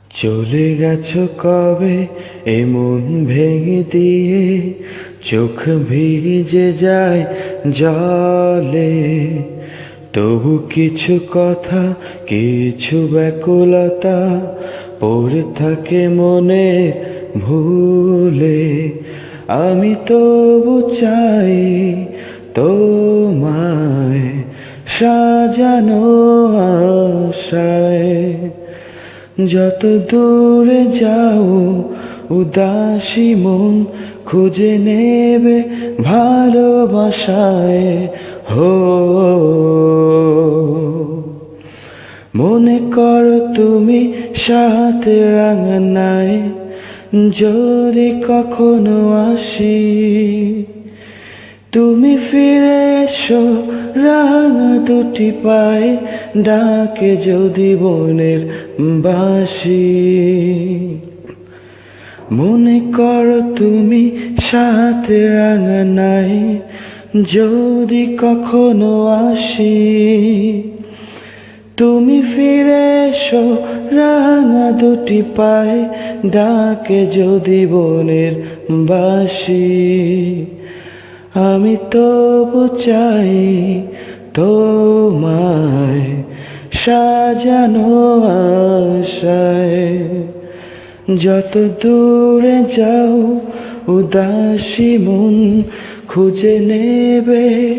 চলে গেছো কবে এ মন ভেঙে দিয়ে, চোখ ভিজে যায় জলে। তবু কিছু কথা, কিছু ব্যাকুলতা পড়ে থাকে মনে ভুলে। আমি তবু চাই তোমায় সাজানো আশায়। যত দূরে যাও উদাসী মন খুঁজে নেবে ভালোবাসায়। হো মনে করো তুমি সাথে রাঙানায় যদি কখনো আসি। তুমি ফিরে এসো রাঙা দুটি পায়ে, ডাকে যদি বনের বাঁশি। মনে করো তুমি সাথে রাঙানায় যদি কখনো আসি। তুমি ফিরে এসো রাঙা দুটি পায়ে, ডাকে যদি বনের বাঁশি। আমি তবু চাই তোমায় সাজানো আশায়। যত দূরে যাও উদাসী মন খুঁজে নেবে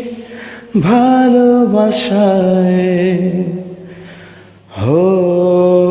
ভালোবাসায়। হো